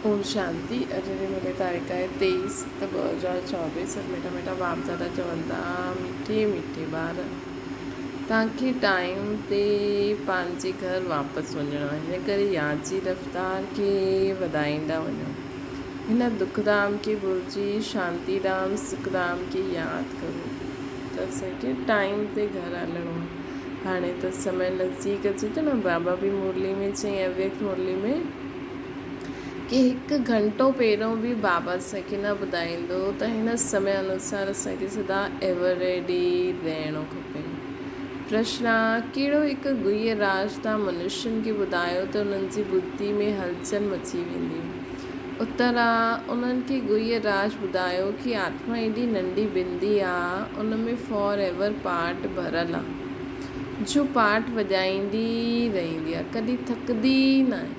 ओम शांति। अॼु जी मुंहिंजी तारीख़ आहे 23/7/2024। मिठा मिठा बाप दादा चवनि था, मिठे मिठे ॿार, तव्हांखे टाइम ते पंहिंजे घर वापसि वञिणो आहे। हिन करे यादि जी रफ़्तार खे वधाईंदा वञो। हिन दुखधाम खे भुलिजी शांतीधाम सुखधाम खे यादि करो त असांखे टाइम ते घर हलणो आहे। हाणे त समय नज़दीक अचे थो न। बाबा बि मुरली में चई, अव्यक्त मुरली में, कि 1 घंटो पहिरियों बि बाबा असांखे न ॿुधाईंदो त हिन समय अनुसार असांखे सदा एवर रेडी रहणो खपे। प्रश्न आहे, कहिड़ो हिकु गुह्य राज तव्हां मनुष्यनि खे ॿुधायो त उन्हनि जी बुद्धि में हलचल मची वेंदी? उत्तर आहे, उन्हनि खे गुह्य राज ॿुधायो कि आत्मा एॾी नंढी बिंदी आहे, उन में फॉर एवर पार्ट भरियलु आहे, जो पार्ट वॼाईंदी रहंदी आहे, कॾहिं थकंदी न आहे।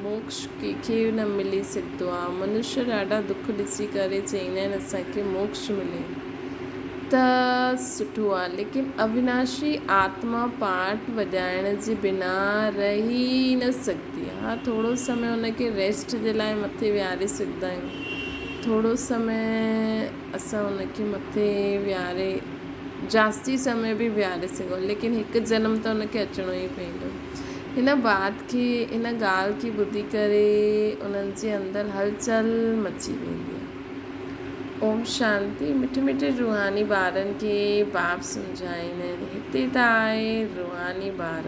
मोक्ष कंहिंखे न मिली सघंदो आहे। मनुष्य ॾाढा दुख ॾिसी करे चवंदा आहिनि असांखे मोक्ष मिले त सुठो आहे, लेकिन अविनाशी आत्मा पार्ट वॼाइण जे बिना रही न सघंदी आहे। हा, थोरो समय हुनखे रेस्ट जे लाइ मथे विहारे सघंदा आहियूं। थोरो समय असां हुनखे मथे विहारे जास्ती समय बि विहारे सघूं, लेकिन हिकु जनम त हुनखे अचिणो ई पवंदो। हिन बात खे, हिन ॻाल्हि खे ॿुधी करे उन्हनि जे अंदरि हलचल मची वेंदी आहे। ओम शांति। मिठे मिठे रूहानी ॿारनि खे बाप सम्झाईंदा आहिनि। हिते त आहे रूहानी ॿार,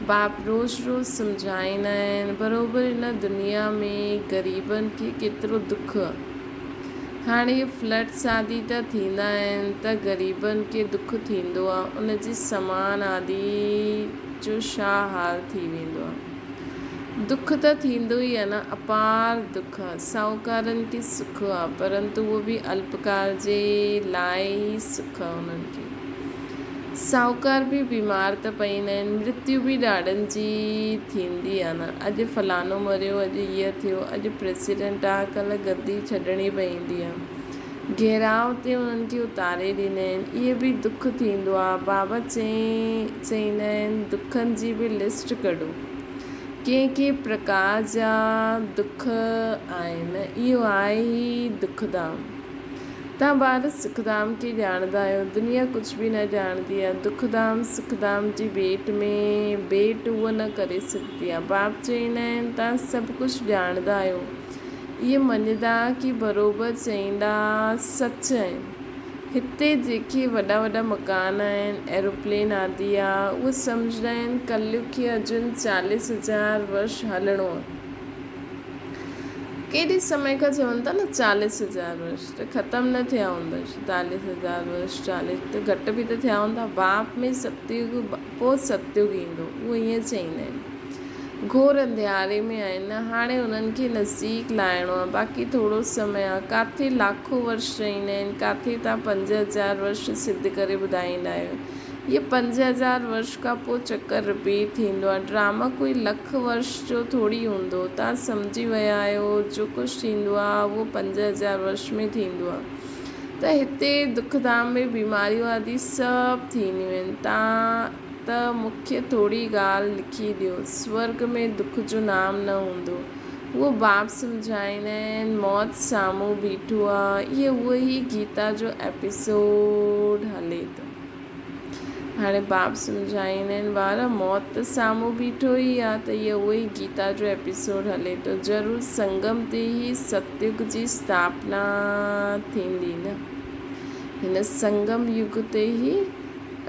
बाप रोज़ रोज़ सम्झाईंदा आहिनि बराबरि हिन दुनिया में ग़रीबनि खे केतिरो दुख आहे। हाणे इहे फ्लड्स आदि त थींदा आहिनि त ग़रीबनि खे दुख थींदो आहे, उन जी समान आदि जो छा हाल थी वेंदो आहे। दुख त थींदो ई आहे न, अपार दुख आहे। साहूकारनि खे सुख आहे, परंतु उहो बि अल्पकाल जे लाइ सुख आहे उन्हनि खे। साहूकार बि बीमार त पवंदा आहिनि, मृत्यु बि ॾाढनि जी थींदी आहे न। अॼु फलानो मरियो, अॼु ईअं थियो, अॼु प्रेसिडेंट आहे, कल्ह गद्दी छॾणी पवंदी आहे। घेराव ते उन्हनि खे उतारे ॾींदा आहिनि, इहे बि दुख थींदो आहे। बाबा चवंदा आहिनि दुखनि जी बि लिस्ट कढो, कंहिं प्रकार जा दुख आहिनि। इहो आहे ई दुखधाम। तव्हां ॿार सुखधाम खे ॼाणंदा आहियो, दुनिया कुझु बि न ॼाणंदी आहे। दुखधाम सुखधाम जी भेट में भेट उहा न करे सघंदी आहे। बाप चवंदा आहिनि तव्हां सभु कुझु ॼाणंदा आहियो, इहे मञंदा कि बराबरि चवंदा सच आहिनि। हिते जेके वॾा वॾा मकान आहिनि, एरोप्लेन आदि आहे, उहे सम्झंदा आहिनि कलयुग खे अर्जुन 40,000 वर्ष हलणो आहे। केॾे समय खां चवनि था न 40,000 वर्ष त ख़तमु न थिया हूंदा। 40,000 वर्ष 40 त घटि बि त थिया हूंदा। बाप में सतयुग, पोइ सतयुग ईंदो, उहो ईअं चवंदा आहिनि। घोर अंधियारे में आहिनि न, हाणे उन्हनि खे नज़दीक लाहिणो आहे। बाक़ी थोरो समय आहे। किथे लाखों वर्ष रहंदा आहिनि, किथे तव्हां 5,000 वर्ष सिद्ध करे ॿुधाईंदा आहियो। इहे 5,000 वर्ष खां पोइ चक्कर रिपीट थींदो आहे। ड्रामा कोई लख वर्ष जो थोरी हूंदो। तव्हां सम्झी विया आहियो जो कुझु थींदो आहे उहो 5,000 वर्ष में थींदो आहे। त हिते दुखधाम में बीमारियूं आदि सभु थींदियूं आहिनि। तव्हां त मूंखे थोरी ॻाल्हि लिखी ॾियो, स्वर्ग में दुख जो नाम न हूंदो। उहो बाप सम्झाईंदा आहिनि मौत साम्हूं बीठो आहे। इहे उहो ई गीता जो एपिसोड हले थो। हाणे बाप सम्झाईंदा आहिनि ॿार मौत त साम्हूं बीठो ई आहे, त इहो उहो ई गीता जो एपिसोड हले थो। ज़रूरु संगम ते ई सतयुग जी स्थापना थींदी न। हिन संगम युग ते ई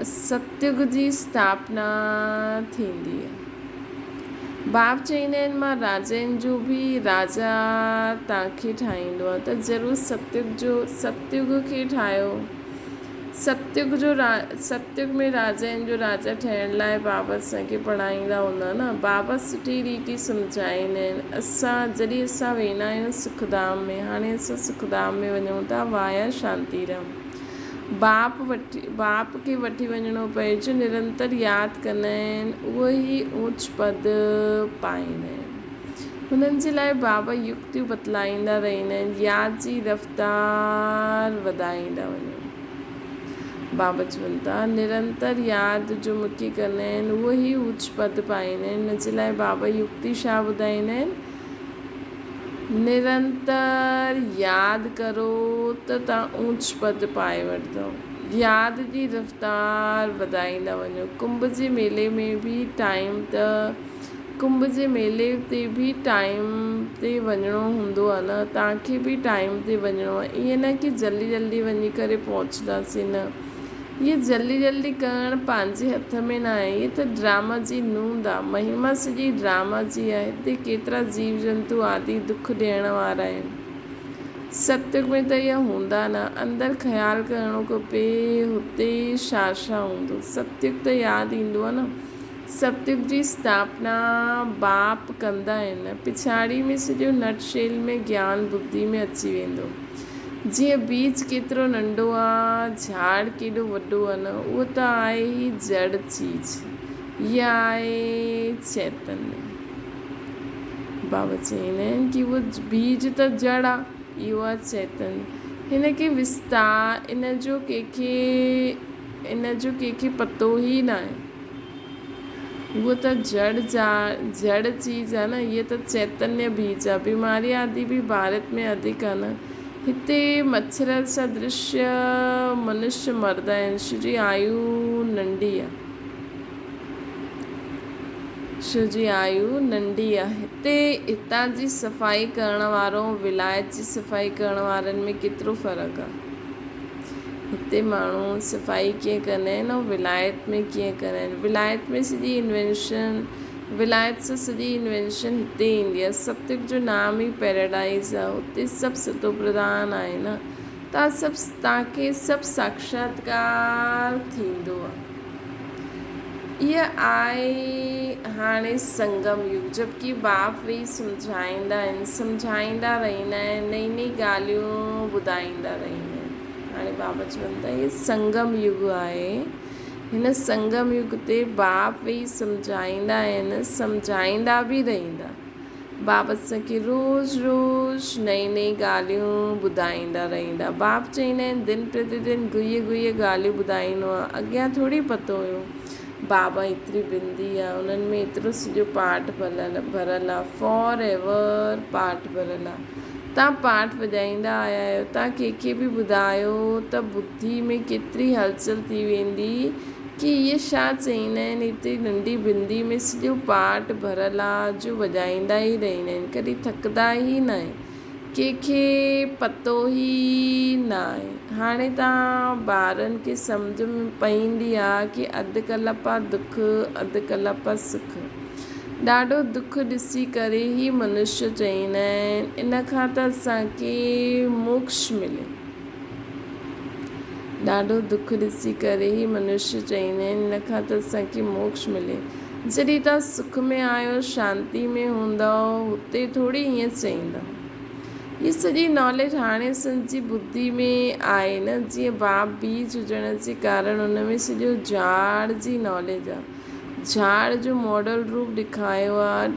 सतयुग जी स्थापना थींदी आहे। बाप चवंदा आहिनि मां राजाउनि जो बि राजा तव्हांखे ठाहींदो आहे, त ज़रूरु सतयुग खे ठाहियो। सतयुग में राजाउनि जो राजा ठहिण लाइ बाबा असांखे पढ़ाईंदा हूंदा न। बाबा सुठी रीति सम्झाईंदा आहिनि। जॾहिं असां वेंदा आहियूं सुखधाम में, हाणे असां सुखधाम में वञूं था वाया शांतीराम, बाप खे वठी वञिणो पए जो निरंतर यादि कंदा आहिनि, उहो ई ऊच पद पाईंदा आहिनि। हुननि जे लाइ बाबा युक्तियूं बतलाईंदा रहंदा आहिनि, यादि जी रफ़्तार वधाईंदा वञो। बाबा चवनि था निरंतर यादि जो मूंखे कंदा आहिनि, उहो ई ऊच पद पाईंदा आहिनि। हिन जे लाइ बाबा युक्ति छा ॿुधाईंदा आहिनि, निरंतर यादि करो त तव्हां ऊच पद पाए वठंदव। यादि जी रफ़्तार वधाईंदा वञो। कुंभ जे मेले में बि कुंभ जे मेले ते बि टाइम ते वञिणो हूंदो आहे न, तव्हांखे बि टाइम ते वञिणो आहे। ईअं न कि जल्दी जल्दी वञी करे पहुचंदासीं, न, ये जल्दी जल्दी करणु पंहिंजे हथ में न आहे। ये त ड्रामा जी नूंद आहे, महिमा सॼी ड्रामा जी आहे। हिते केतिरा जीव जंतु आदि दुख ॾियण वारा आहिनि। सत्युग में त इहा हूंदा न। अंदरि ख़्यालु करिणो खपे हुते छा छा हूंदो। सत्युग त यादि ईंदो आहे न। सत्युग जी स्थापना बाप कंदा आहिनि। पिछाड़ी में सॼो नटशेल में ज्ञान बुद्धि में अची वेंदो। जीअं बीज केतिरो नंढो आहे, झाड़ केॾो वॾो आहे न, उहो त आहे ई जड़ चीज। इहा आहे चैतन्य। बाबा चवंदा आहिनि कि उहो बीज त जड़ आहे, इहो आहे चैतन्य। हिन खे विस्तार इन जो कंहिंखे पतो ई न आहे। उहो त जड़ चीज़ आहे न। इहे त चैतन्य बीज आहे। बीमारी आदि बि भारत में अधिक आहे न। हिते मच्छर सदृश्य मनुष्य मरदा आहिनि। शुजी आयु नंढी आहे। हितां जी सफ़ाई करण वारो विलायत जी सफ़ाई करण वारनि में केतिरो फ़र्क़ु आहे। हिते माण्हू सफ़ाई कीअं कंदा आहिनि ऐं विलायत में कीअं कंदा आहिनि। विलायत सां सॼी इन्वेंशन हिते ईंदी आहे। सत्युग जो नाम ई पैराडाइज़ आहे। हुते सभु सतो प्रधान आहे न। तव्हांखे सभु साक्षात्कार थींदो आहे। इहा आहे हाणे संगम युग। जबकि बाप वेही सम्झाईंदा रहंदा आहिनि, नई नई ॻाल्हियूं ॿुधाईंदा रहंदा आहिनि। हाणे बाबा चवनि था इहे संगम युग आहे। हिन संगम युग ते बाप वेही सम्झाईंदा आहिनि, सम्झाईंदा बि रहंदा। बाप असांखे रोज़ रोज़ नई नई ॻाल्हियूं ॿुधाईंदा रहंदा। बाप चवंदा आहिनि दिन प्रतिदिन गुइये ॻाल्हियूं ॿुधाईंदो आहे। अॻियां थोरी पतो हुयो बाबा एतिरी बिंदी आहे, उन्हनि में एतिरो सॼो पाठ भरियलु आहे, फॉर एवर पाठ भरियलु आहे। तव्हां पाठ वॼाईंदा आया आहियो। तव्हां कंहिंखे बि ॿुधायो त बुद्धि में केतिरी हलचल थी वेंदी कि इहे छा चवंदा आहिनि। हिते नंढी बिंदी में सॼो पाठ भरियलु आहे जो वॼाईंदा ई रहंदा आहिनि। कॾहिं थकंदा ई न आहे। कंहिंखे पतो ई न आहे। हाणे तव्हां ॿारनि खे सम्झ में पवंदी आहे कि अधु कलप दुख अधु कलप सुख। ॾाढो दुख ॾिसी करे ई मनुष्य चवंदा आहिनि इन खां त असांखे मोक्ष मिले। ॾाढो दुख ॾिसी करे ई मनुष्य चवंदा आहिनि इन खां त असांखे मोक्ष मिले। जॾहिं तव्हां सुख में आहियो, शांती में हूंदव, हुते थोरी ईअं चवंदा। हीअ सॼी नॉलेज हाणे असांजी बुद्धि में आहे न। जीअं बाप बीज हुजण जे कारण हुन में सॼो झाड़ जी नॉलेज आहे। झाड़ जो मॉडल रूप ॾेखारियो आहे।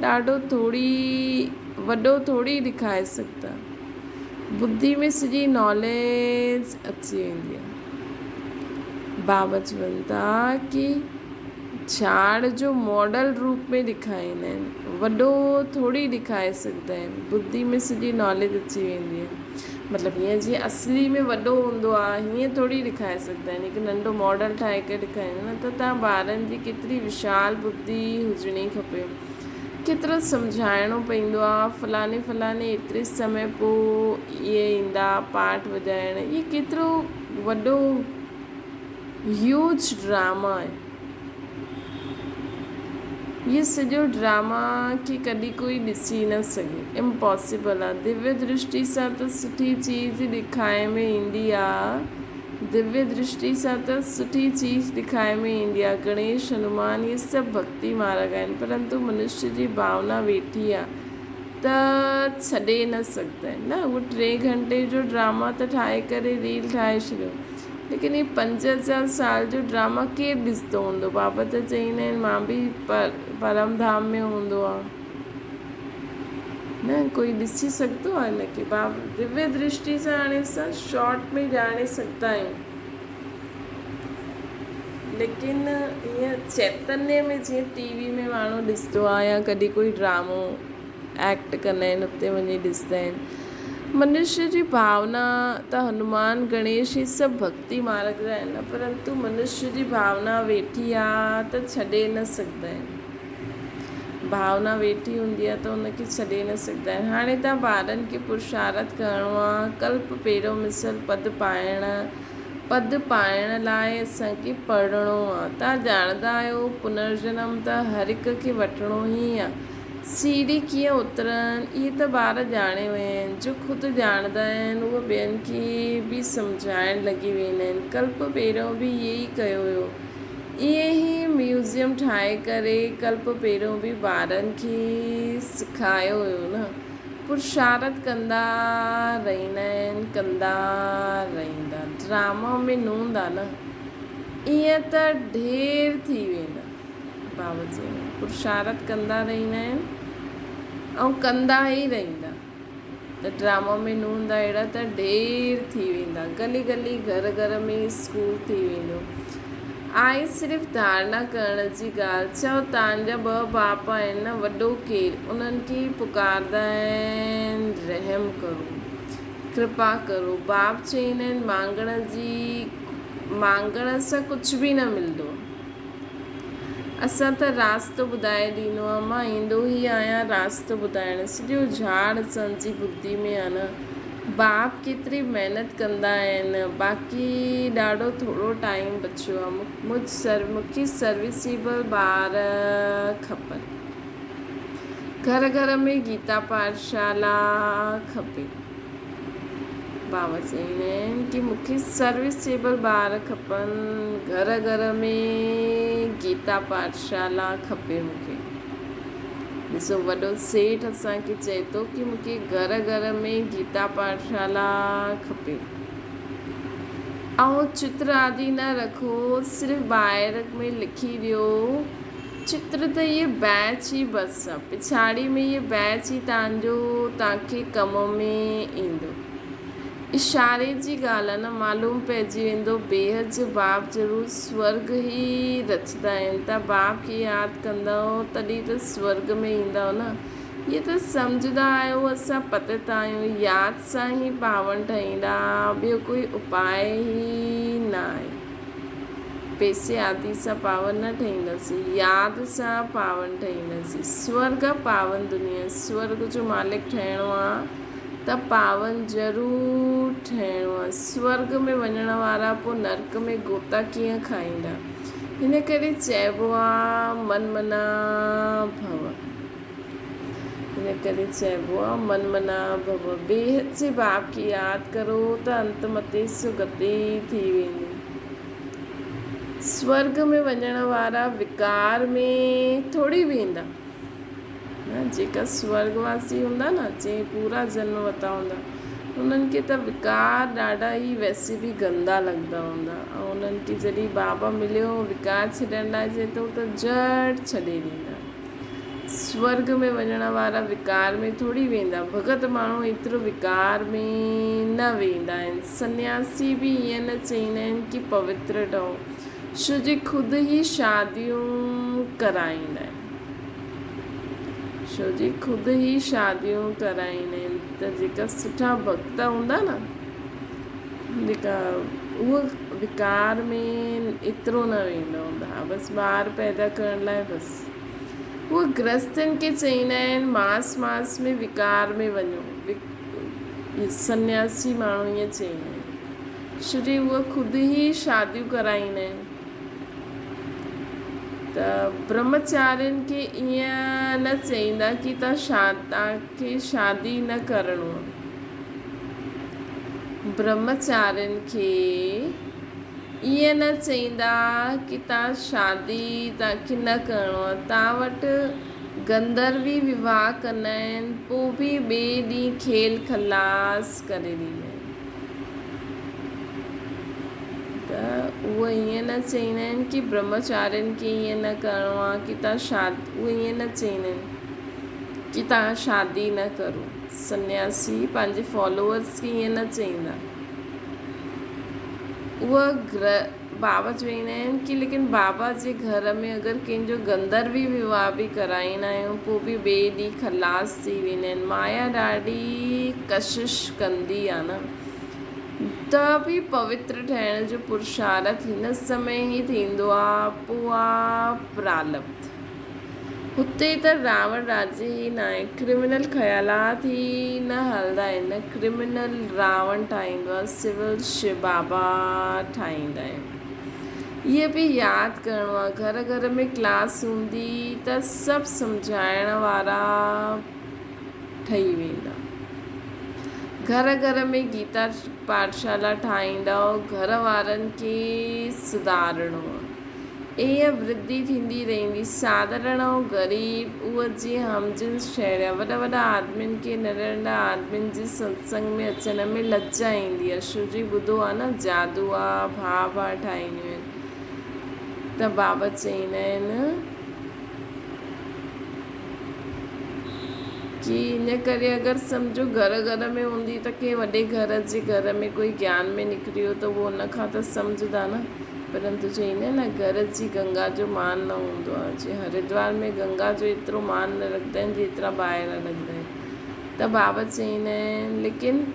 वॾो थोरी ॾेखारे सघंदा। बुद्धि में सॼी नॉलेज अची वेंदी आहे। बाबा चवनि था कि झाड़ जो मॉडल रूप में ॾेखारींदा आहिनि। वॾो थोरी ॾेखारे सघंदा आहिनि। बुद्धि में सॼी नॉलेज अची वेंदी आहे। मतिलबु हीअं जीअं असली में वॾो हूंदो आहे हीअं थोरी ॾेखारे सघंदा आहिनि। हिकु नंढो मॉडल ठाहे करे ॾेखारींदा न। त तव्हां ॿारनि जी केतिरी विशाल बुद्धि हुजणी खपे। केतिरो सम्झाइणो पवंदो आहे। फलाणे एतिरे समय पोइ इहे ईंदा पाठ वॼाइण। इहे केतिरो वॾो ह्यूज ड्रामा आहे। इहो सॼो ड्रामा खे कॾहिं कोई ॾिसी न सघे। इम्पॉसिबल आहे। दिव्य दृष्टि सां त सुठी चीज़ ॾेखारे में ईंदी आहे। गणेश हनुमान इहे सभु भक्ति मार्ग आहिनि। परंतु मनुष्य जी भावना वेठी आहे त छॾे न सघंदा आहिनि न। उहो 3 घंटे जो ड्रामा त ठाहे करे रील ठाहे छॾियो। लेकिन ही 5000 साल जो ड्रामा केरु ॾिसंदो हूंदो। बाबा त चवंदा आहिनि मां बि परम धाम में हूंदो आहे न। कोई ॾिसी सघंदो आहे हिनखे। बाबा दिव्य दृष्टि सां हाणे असां शॉर्ट में ॼाणे सघंदा आहियूं। लेकिन हीअं चैतन्य में जीअं टीवी में माण्हू ॾिसंदो आहे या कॾहिं कोई ड्रामो एक्ट कंदा आहिनि उते वञी ॾिसंदा आहिनि। मनुष्य जी भावना त हनुमान गणेश ही सभु भक्ति मार्ग जा आहिनि, परंतु मनुष्य जी भावना वेठी आहे त छॾे न सघंदा आहिनि। भावना वेठी हूंदी आहे त उनखे छॾे न सघंदा आहिनि। हाणे तव्हां ॿारनि खे पुरुषार्थ करिणो आहे, कल्प पहिरियों मिसल पद पाइण लाइ असांखे पढ़णो आहे। तव्हां ॼाणंदा आहियो पुनर्जन्म त हर हिक खे वठिणो ई आहे। सीढ़ी कीअं उतरनि इहे त ॿार ॼाणे विया आहिनि। जो ख़ुदि ॼाणंदा आहिनि उहे ॿियनि खे बि सम्झाइण लॻी वेंदा आहिनि। कल्प पहिरियों बि इहे ई कयो हुयो। ईअं ई म्यूज़ियम ठाहे करे कल्प पहिरियों बि ॿारनि खे सेखारियो हुयो न। पुरुषार्थ कंदा रहंदा आहिनि, कंदा रहंदा। ड्रामा में नूंदा न, ईअं त ढेर थी वेंदा बाबूजी। पुरुषार्थ कंदा रहंदा आहिनि ऐं कंदा ई रहंदा, त ड्रामा में नूंदा अहिड़ा त ढेर थी वेंदा। गली गली घर घर में स्कूल थी वेंदो। आहे सिर्फ़ु धारणा करण जी ॻाल्हि। चओ तव्हांजा 2 बाप आहिनि न, वॾो केरु, उन्हनि खे पुकारंदा आहिनि रहम करो, कृपा करो। बाप चवंदा आहिनि मांगण सां कुझु बि न मिलंदो। असां त रास्तो ॿुधाए ॾिनो आहे। मां ईंदो ई आहियां रास्तो ॿुधाइण। सॼो झाड़ असांजी बुद्धि में आहे न। बाप केतिरी महिनत कंदा आहिनि, बाक़ी ॾाढो थोरो टाइम बचियो आहे। मूंखे सर्विसेबल ॿार खपनि। घर घर में गीता पाठशाला खपे। बाबा चवंदा आहिनि कि मूंखे सर्विसेबल ॿार खपनि। घर घर में गीता पाठशाला खपे मूंखे। ॾिसो वॾो सेठ असांखे चए थो कि मूंखे घर घर में गीता पाठशाला खपे। ऐं चित्र आदि न रखो, सिर्फ़ु ॿाहिरि में लिखी ॾियो। चित्र त इहे बैच ई बसि आहे। पिछाड़ी में इहे बैच ई तव्हांखे कम में ईंदो। इशारे जी ॻाल्हि आहे न, मालूम पइजी वेंदो। बेहद जो बाप ज़रूरु स्वर्ग ई रचंदा आहिनि। तव्हां बाप खे यादि कंदव तॾहिं त स्वर्ग में ईंदव न। इहे त सम्झंदा आहियो असां पतित आहियूं। यादि सां ई पावन ठहींदा, ॿियो कोई उपाय ई न आहे। पैसे आदि सां पावन न ठहींदासीं, यादि सां पावन ठहींदासीं। स्वर्ग पावन दुनिया, स्वर्ग जो मालिक ठहिणो आहे त पावन ज़रूरु ठहिणो आहे। स्वर्ग में वञण वारा पोइ नर्क में गोता कीअं खाईंदा। हिन करे चइबो आहे मन मना भव। बेहद जे बाप खे यादि करो त अंत मते सुगति थी वेंदी। स्वर्ग में वञण वारा विकार में थोरी वेंदा न। जेका स्वर्गवासी हूंदा न, जंहिं पूरा जन्म वरिता हूंदा, उन्हनि खे त विकार ॾाढा ई वैसे बि गंदा लॻंदा हूंदा। ऐं उन्हनि खे जॾहिं बाबा मिलियो विकार छॾण लाइ चए थो त झटि छॾे ॾींदा। स्वर्ग में वञण वारा विकार में थोरी वेंदा। भगत माण्हू एतिरो विकार में न वेंदा आहिनि। सन्यासी बि ईअं न चवंदा आहिनि कि पवित्र ठहो, छो जे ख़ुदि ई शादियूं कराईंदा आहिनि। त जेका सुठा भक्त हूंदा न, जेका उहो विकार में एतिरो न वेंदा हूंदा। बसि ॿार पैदा करण लाइ बसि। उहे गृहस्थनि खे चवंदा आहिनि मास में विकार में वञो। सन्यासी माण्हू ईअं चवंदा आहिनि, छो जे उहे ख़ुदि ई शादियूं कराईंदा आहिनि। त ब्रह्मचारियुनि खे ईअं न चवंदा कि तव्हांखे शादी न करिणो आहे। ब्रह्मचारियुनि खे ईअं न चवंदा कि तव्हांखे न करिणो आहे। तव्हां वटि गंधर्वी विवाह कंदा आहिनि, पोइ बि ॿिए ॾींहुं खेल खलास करे ॾींदा आहिनि। त उहे ईअं न चवंदा आहिनि कि ब्रह्मचारियुनि खे ईअं न करिणो आहे कि उहे ईअं न चवंदा आहिनि कि तव्हां शादी न करो। सन्यासी पंहिंजे फॉलोअर्स खे ईअं न चवंदा। उहा बाबा चवंदा आहिनि कि लेकिन बाबा जे घर में अगरि कंहिंजो गंधर्वी विवाह बि कराईंदा आहियूं पोइ बि ॿिए ॾींहुं खलास थी वेंदा आहिनि। माया ॾाढी कशिश कंदी आहे न, त बि पवित्र ठहिण जो पुरुषार्थ हिन समय ई थींदो आहे, पोइ आहे प्रालब्ध। हुते त रावण राज्य ई न आहे, क्रिमिनल ख़्यालात ई न हलंदा आहिनि, क्रिमिनल रावण ठाहींदो आहे, सिविल शिव बाबा ठाहींदा आहिनि। इहे बि यादि करिणो आहे, घर घर में क्लास हूंदी त सभु सम्झाइण वारा ठही वेंदा। घर घर में गीता पाठशाला ठाहींदव, घर वारनि खे सुधारणो आहे। ईअं वृद्धि थींदी रहंदी। साधारण ऐं ग़रीब उहा जीअं हमजिन्स ठहिया, वॾा वॾा आदमियुनि खे नंढा नंढा आदमियुनि जे सत्संग में अचण में लज्जा ईंदी आहे। छो जी ॿुधो आहे न, जादू आहे, भाउ भाउ ठाहींदियूं आहिनि। त बाबा चवंदा आहिनि कि इन करे अगरि सम्झो घर घर में हूंदी त कंहिं वॾे घर में कोई ज्ञान में निकिरी वियो त उहो उन खां त सम्झंदा न, परंतु चवंदा आहिनि न, घर जी गंगा जो मान न हूंदो आहे। जीअं हरिद्वार में गंगा जो एतिरो मान न रखंदा आहिनि जेतिरा ॿाहिरि रखंदा आहिनि। त बाबा चवंदा आहिनि लेकिन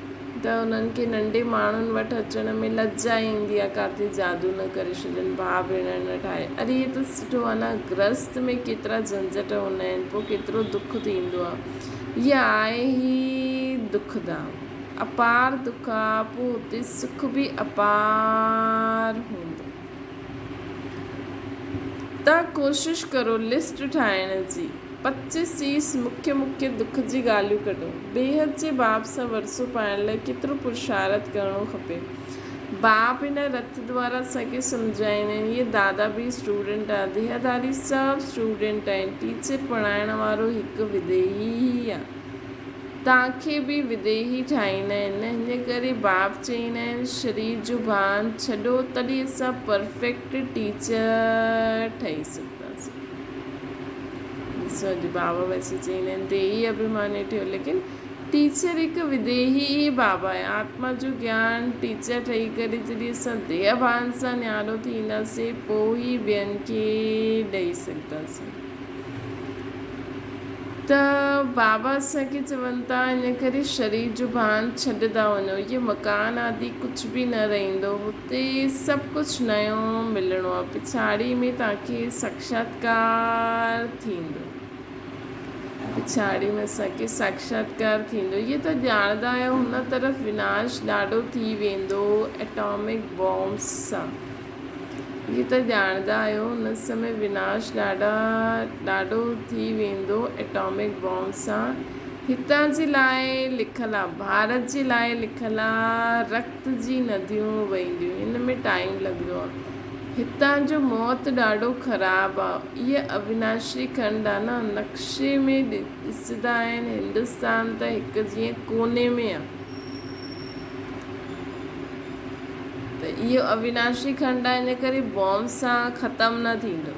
त उन्हनि खे नंढे माण्हुनि वटि अचण में लज्जा ईंदी आहे, किथे जादू न करे छॾनि, भाउ भेण न ठाहे। अरे इहे त सुठो आहे न, गृहस्थ में केतिरा झंझट हूंदा आहिनि, पोइ केतिरो दुख थींदो आहे। इहा आहे ई दुखदाम, अपार दुख आहे, पोइ हुते सुख बि अपार हूंदो। तव्हां कोशिशि करो लिस्ट ठाहिण जी, 25-30 मुख्य दुख जी ॻाल्हियूं कढो। बेहद जे बाप सां वरसो पाइण लाइ केतिरो पुरुषार्थ करिणो खपे। बाप हिन रथ द्वारा असांखे सम्झाईंदा आहिनि। इहे दादा बि स्टूडेंट आहे, देहदारी सभु स्टूडेंट आहिनि। टीचर पढ़ाइण वारो हिकु विदेही ई आहे, तव्हांखे बि विदेही ठाहींदा आहिनि। हिन करे बाप चवंदा आहिनि शरीर जो भान छॾो, तॾहिं असां परफेक्ट टीचर ठही सघंदासीं। ॾिसो अॼु बाबा वैसे चवंदा आहिनि देही अभिमानी ठहियो, लेकिन टीचर हिकु विदेही ई बाबा आहे। आत्मा जो ज्ञान टीचर ठही करे जॾहिं असां देह भान सां न्यारो थींदासीं, पोइ ई ॿियनि खे ॾेई सघंदासीं। त बाबा असांखे चवनि था इन करे शरीर जो भान छॾंदा वञो। इहे मकान आदि कुझु बि न रहंदो, हुते सभु कुझु नयो मिलणो आहे। पिछाड़ी में तव्हांखे साक्षात्कार थींदो, पिछाड़ी में असांखे साक्षात्कार थींदो। इहे त ॼाणंदा आहियो, हुन तरफ़ विनाश ॾाढो थी वेंदो एटॉमिक बॉम्ब्स सां। इहे त ॼाणंदा आहियो, हुन समय विनाश ॾाढो थी वेंदो एटॉमिक बॉम्ब सां। हितां जे लाइ लिखियलु आहे, भारत जे लाइ लिखियलु आहे, रक्त जी नदियूं वहंदियूं, हिन में टाइम लॻंदो आहे। हितां जो मौत ॾाढो ख़राबु आहे। इहा अविनाशी खंड आहे न, नक्शे में ॾिसंदा आहिनि हिंदुस्तान त हिकु जीअं कोने में आहे, त इहो अविनाशी खंड आहे। इन करे बॉम्ब सां ख़तमु न थींदो।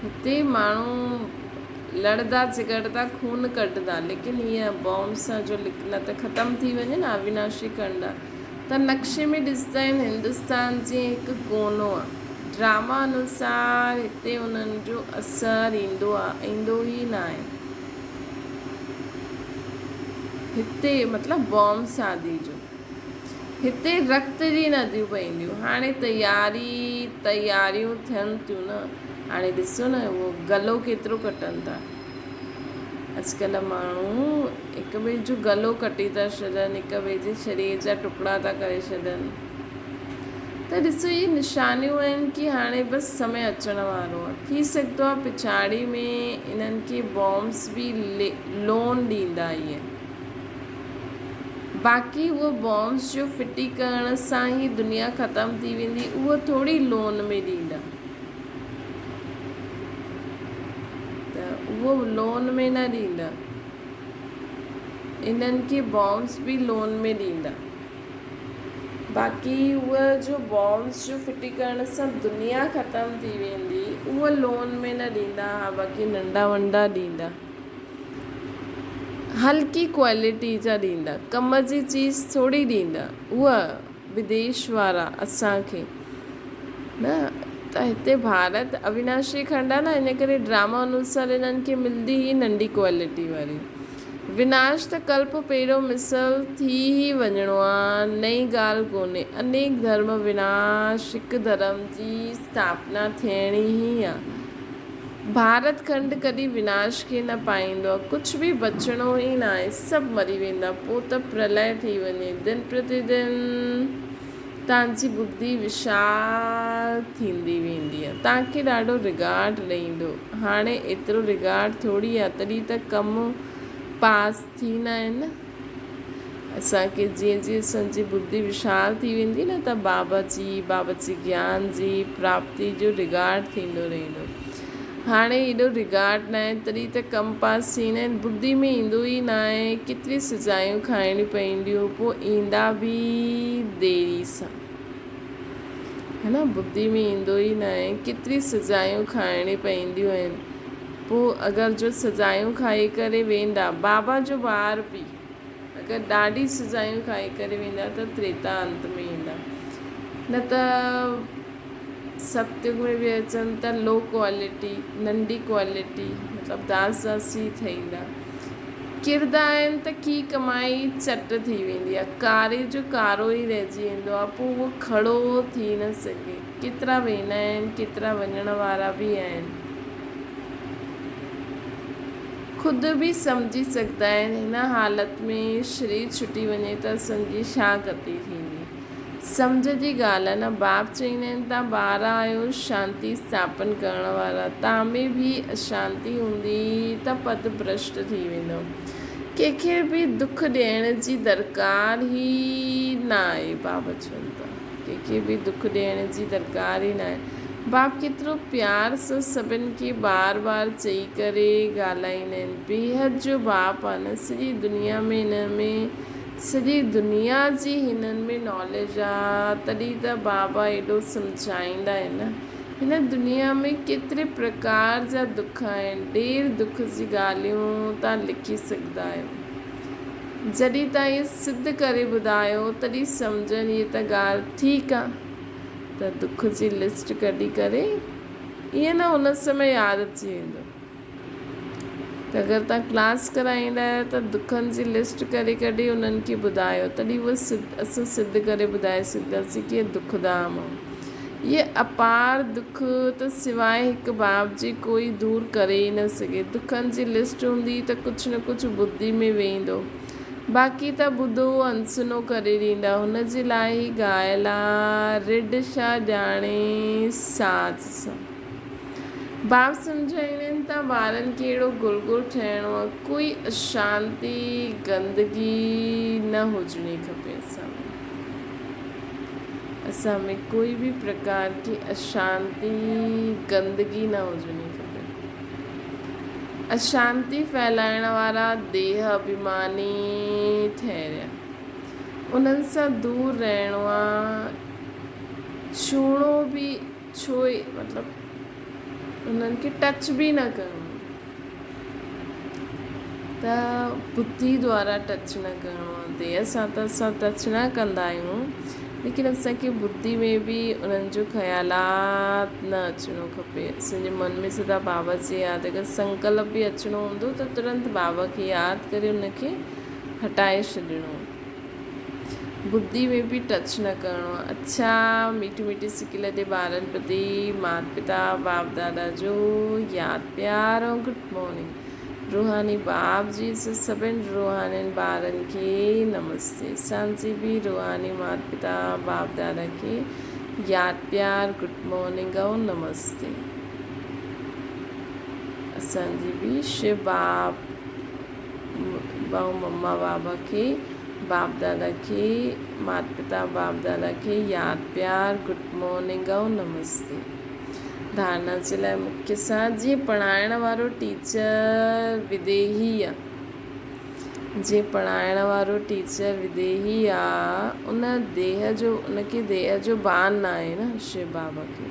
हिते माण्हू लड़दा झगड़दा खून कढंदा, लेकिन हीअ बॉम्ब सां जो न त ख़तमु थी वञे न, अविनाशी खंड आहे। त नक्शे में ॾिसंदा आहिनि हिंदुस्तान जीअं हिकु कोनो आहे। ड्रामा अनुसार हिते उन्हनि जो असरु ईंदो ई न आहे। हिते मतिलबु बॉम्ब शादी जो, हिते रक्त जी नदियूं पवंदियूं। हाणे तयारियूं थियनि थियूं न। हाणे ॾिसो न, उहो गलो केतिरो कटनि था अॼुकल्ह माण्हू, हिक ॿिए जो गलो कटी था छॾनि, हिक ॿिए जे शरीर जा टुकड़ा था करे छॾनि। त ॾिसो इहे निशानियूं आहिनि कि हाणे बसि समय अचण वारो आहे। थी सघंदो आहे पिछाड़ी में इन्हनि खे बॉम्ब्स बि लोन ॾींदा इहे। बाक़ी उहो बॉम्ब्स जो फिटी करण सां ई दुनिया ख़तमु थी वेंदी, उहो थोरी लोन में ॾींदा। त उहो लोन में न ॾींदा, इन्हनि खे बॉम्ब्स बि लोन में ॾींदा। बाक़ी उहा जो बॉम्ब्स जो फिटी करण सां दुनिया ख़तमु थी वेंदी, उहा लोन में न ॾींदा। हा, बाक़ी नंढा वंढा ॾींदा, हल्की क्वालिटी जा ॾींदा, कम जी चीज़ थोरी ॾींदा। उहा विदेश वारा असांखे न। त हिते भारत अविनाशी खंड आहे न, इन करे ड्रामा अनुसार इन्हनि खे मिलंदी ई नंढी क्वालिटी वारी। विनाश त कल्प पहिरियों मिसल थी ई वञिणो आहे, नई ॻाल्हि कोन्हे। अनेक धर्म विनाश, हिकु धर्म जी स्थापना थियणी ई आहे। भारत खंड कॾहिं विनाश खे न पाईंदो आहे, कुझु बि बचिणो ई न आहे, सभु मरी वेंदा। पोइ त प्रलय थी वञे। दिन प्रतिदिन तव्हांजी बुद्धि विशाल थींदी वेंदी आहे, तव्हांखे ॾाढो रिगार्ड रहंदो। हाणे एतिरो रिगार्ड थोरी आहे, तॾहिं त कमु पास थींदा आहिनि। असांखे जीअं जीअं असांजी बुद्धि विशाल थी वेंदी न, त बाबा जी ज्ञान जी प्राप्ति जो रिगार्ड थींदो रहंदो। हाणे एॾो रिगार्ड न आहे, तॾहिं त कमु पास थींदा आहिनि। बुद्धि में ईंदो ई न आहे, केतिरी सजायूं खाइणियूं पवंदियूं, पोइ ईंदा बि देरी सां, है न। बुद्धि में ईंदो ई न आहे, केतिरी सजायूं खाइणियूं पवंदियूं आहिनि। पोइ अगरि जो सजायूं खाई करे वेंदा, बाबा जो ॿार बि अगरि ॾाढी सजायूं खाई करे वेंदा त त्रेता अंत में ईंदा, न त सत्युग में बि अचनि त लो क्वालिटी, नंढी क्वालिटी, मतिलबु दास दासी ठहींदा। किरदा आहिनि त की कमाई चट थी वेंदी आहे, कारे जो कारो ई रहिजी वेंदो आहे, पोइ उहो खड़ो थी न सघे। केतिरा वेंदा आहिनि, केतिरा वञण वारा बि आहिनि। ख़ुदि बि सम्झी सघंदा आहिनि हिन हालति में शरीर छुटी वञे त असांजी छा गति थींदी। सम्झ जी ॻाल्हि आहे न। बाप चवंदा आहिनि तव्हां ॿार आहियो शांती स्थापन करण वारा, तव्हां में बि अशांती हूंदी त पद भ्रष्ट थी वेंदो। कंहिंखे बि दुख ॾियण जी दरकार ई न आहे, बाबा चवनि था कंहिंखे बि दुख ॾियण जी दरकार ई न आहे। बाप केतिरो प्यार सां सभिनि खे बार बार चई करे ॻाल्हाईंदा आहिनि। बेहद जो बाप आहे न, सॼी दुनिया में हिन में, सॼी दुनिया जी हिननि में नॉलेज आहे, तॾहिं त बाबा एॾो सम्झाईंदा आहिनि न। हिन दुनिया में केतिरे प्रकार जा दुख आहिनि, ढेर दुख जी ॻाल्हियूं तव्हां लिखी सघंदा आहियो। जॾहिं तव्हां इहे सिद्ध करे ॿुधायो तॾहिं सम्झनि इहा त ॻाल्हि ठीकु आहे, त दुख जी लिस्ट कढी करे ईअं न हुन समय यादि अची वेंदो। त अगरि तव्हां क्लास कराईंदा आहियो त दुखनि जी लिस्ट करे कढी उन्हनि खे ॿुधायो, तॾहिं उहो असां सिद्ध करे ॿुधाए सघंदासीं कि इहे दुख धाम आहे। इहे अपार दुख त सवाइ हिकु बाप जी कोई दूरि करे ई न सघे। दुखनि जी लिस्ट हूंदी त कुझु न कुझु बुद्धि में वेंदो, बाक़ी त ॿुधो अनसुनो करे ॾींदा। हुन जे लाइ ई ॻायल आहे, रिढ छा ॼाणे साज सां। बाप सम्झाईंदा आहिनि तव्हां ॿारनि खे अहिड़ो गुलगुल ठहिणो आहे, कोई अशांती गंदगी न हुजणी खपे असां में कोई बि प्रकार की अशांती गंदगी न हुजणी खपे। अशांति फैलाइण वारा देह अभिमानी ठहिया, उन्हनि सां दूरि रहणो आहे। छूणो बि छो, मतिलबु उन्हनि खे टच बि न करिणो, त बुद्धि द्वारा टच न करिणो आहे। देह सां त असां टच न कंदा आहियूं, लेकिन असांखे बुद्धि में बि उन्हनि जो ख़्यालात न अचिणो खपे। असांजे मन में सदा बाबा जी यादि, अगरि संकल्प बि अचिणो हूंदो त तुरंत बाबा खे यादि करे उनखे हटाए छॾिणो। बुद्धि में बि टच न करिणो आहे। अच्छा, मीठी मीठी सिकी लॾे ॿारनि प्रति माता पिता बाप दादा जो यादि प्यार ऐं गुड मॉर्निंग। रूहानी बाप जी सभिनि रूहानियुनि ॿारनि खे नमस्ते। असांजी बि रूहानी माता पिता बाप दादा खे यादि प्यार गुड मॉर्निंग ऐं नमस्ते। असांजी बि शिव बाप ऐं मम्मा बाबा खे, बाप दादा खे, माता पिता बाप दादा खे यादि प्यार गुड मॉर्निंग ऐं नमस्ते। धारणा जे लाइ मुख्य सां, जीअं पढ़ाइण वारो टीचर विदेही आहे, जीअं पढ़ाइण वारो टीचर विदेही आहे, उनखे देह जो भान न आहे न शिव बाबा खे।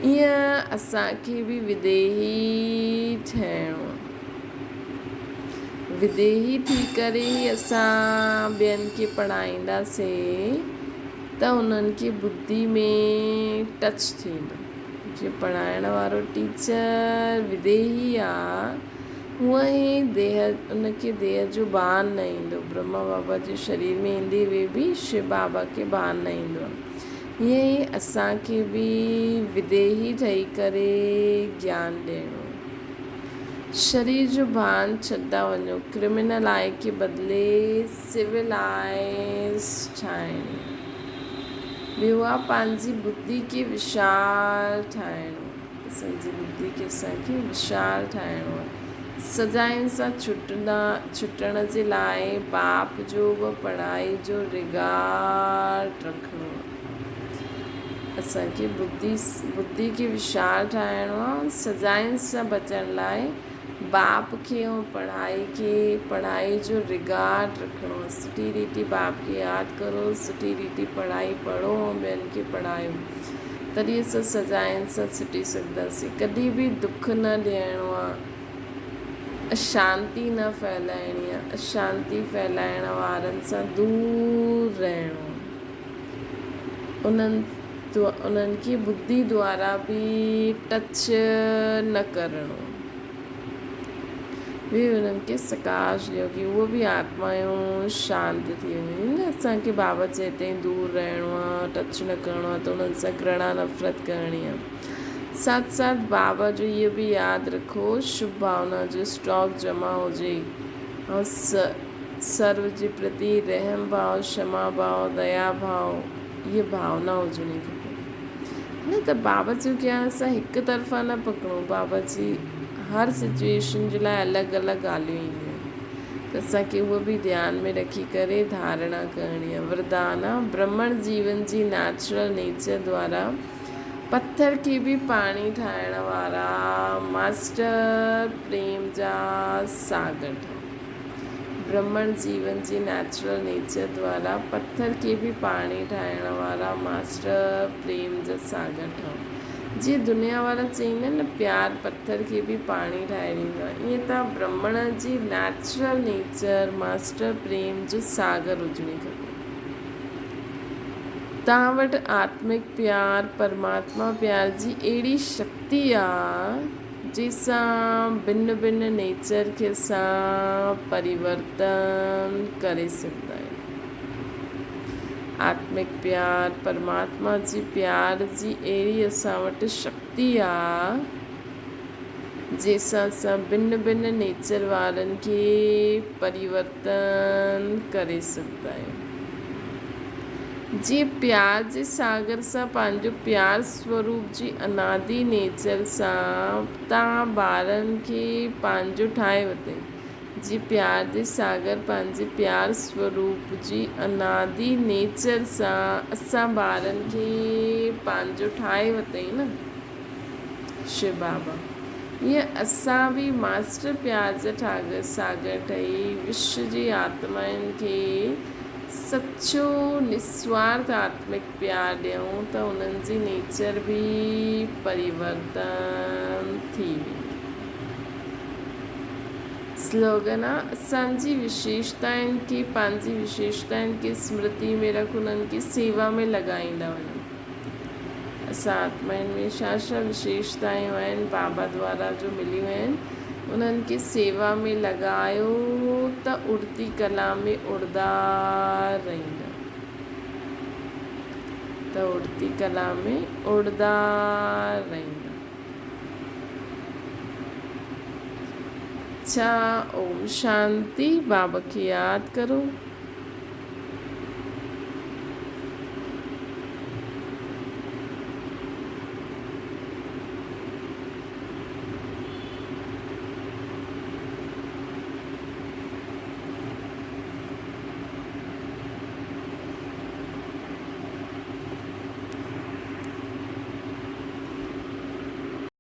ईअं असांखे बि विदेही ठहिणो आहे। विदेही थी करे ई असां ॿियनि खे पढ़ाईंदासीं, त उन्हनि खे बुद्धि में टच थींदो। जीअं पढ़ाइण वारो टीचर विदेही आहे, हूअं ई उनखे देह जो भान न ईंदो। ब्रह्मा बाबा जे शरीर में ईंदे हुए बि शिव बाबा खे भान न ईंदो आहे। ईअं ई असांखे बि विदेही ठही करे ज्ञान ॾियणो। शरीर जो भान छॾंदा वञो, क्रिमिनल आई के बदिले सिविलाइज़ ठाहिणी। ॿियो आहे पंहिंजी बुद्धि खे विशाल ठाहिणो। असांजी बुद्धि खे असांखे विशाल ठाहिणो आहे। सजाइनि सां छुटण जे लाइ बाप जो बि पढ़ाई जो रिगार्ड रखिणो आहे। असांखे बुद्धि खे विशाल ठाहिणो आहे। सजाइनि सां बचण लाइ बाप खे ऐं पढ़ाई जो रिगार्ड रखिणो आहे। सुठी रीति बाप खे यादि करो, सुठी रीति पढ़ाई पढ़ो ऐं ॿियनि खे पढ़ायो। तॾहिं असां सजाइनि सां छुटी सघंदासीं। कॾहिं बि दुख न ॾियणो आहे, अशांती न फैलाइणी आहे। अशांती फैलाइण वारनि सां दूर रहणो आहे। उन्हनि खे बुद्धि द्वारा बि टच न करिणो। बि उन्हनि खे सकाश ॾियो की उहो बि आत्मायूं शांति थी वञनि। असांखे बाबा चए ताईं दूर रहणो आहे, टच न करिणो आहे, त उन्हनि सां घृणा नफ़रत करणी आहे। साथ साथ बाबा जो इहो बि यादि रखो, शुभ भावना जो स्टॉक जमा हुजे ऐं सर्व जे प्रति रहम भाव, क्षमा भाव, दया भाव, इहे भावना हुजणी खपे। न त बाबा जो ज्ञान असां हिकु तरफ़ा न पकिड़ूं। बाबा जी हर सिचुएशन जे लाइ अलॻि अलॻि ॻाल्हियूं ईंदियूं आहिनि, त असांखे उहो बि ध्यान में रखी करे धारणा करणी आहे। वरदान आहे, ब्रह्मण जीवन जी नेचुरल नेचर द्वारा पत्थर खे बि पाणी ठाहिण वारा मास्टर प्रेम जा सागर ठहो। ब्रह्मण जीवन जी नेचुरल नेचर द्वारा पत्थर खे बि पाणी ठाहिण वारा मास्टर प्रेम जा सागर ठहो। जीअं दुनिया वारा चईंदा आहिनि न, प्यार पत्थर खे बि पाणी ठाहे ॾींदो आहे, ईअं तव्हां ब्रह्मण जी नेचुरल नेचर मास्टर प्रेम जो सागर हुजणी खपे। तव्हां वटि आत्मिक प्यार, परमात्मा प्यार जी अहिड़ी शक्ति आहे जंहिंसां भिन्न भिन्न नेचर खे असां परिवर्तन करे सघंदा आहियूं। आत्मिक प्यार, परमात्मा जी प्यार जी अहिड़ी असां वटि शक्ति आहे जंहिंसां असां भिन्न भिन्न नेचर वारनि खे परिवर्तन करे सघंदा आहियूं। जीअं प्यार जे सागर सां पंहिंजो प्यार स्वरूप जी अनादि नेचर सां तव्हां ॿारनि खे पंहिंजो ठाहे वरितई। जीअं प्यार जे सागर पंहिंजे प्यार स्वरूप जी अनादि नेचर सां असां ॿारनि खे पंहिंजो ठाहे वरितई न शिव बाबा। ईअं असां बि मास्टर प्यार जा सागर ठही विश्व जी आत्माउनि खे सचो निस्वार्थ आत्मिक प्यार ॾियूं त उन्हनि जी नेचर बि परिवर्तन थी वेंदी। स्लोगन आहे, असांजी विशेषताउनि खे पंहिंजी विशेषताउनि खे स्मृति में रख, उन्हनि खे सेवा में लॻाईंदा वञो। असां आत्माउनि में छा छा विशेषताऊं आहिनि बाबा द्वारा जो मिलियूं आहिनि, उन्हनि खे सेवा में लॻायो त उड़ती कला में उड़दा रहंदा। त उड़ती कला में उड़दा रहंदा। अच्छा, ओम शांति। बाबा खे यादि करो।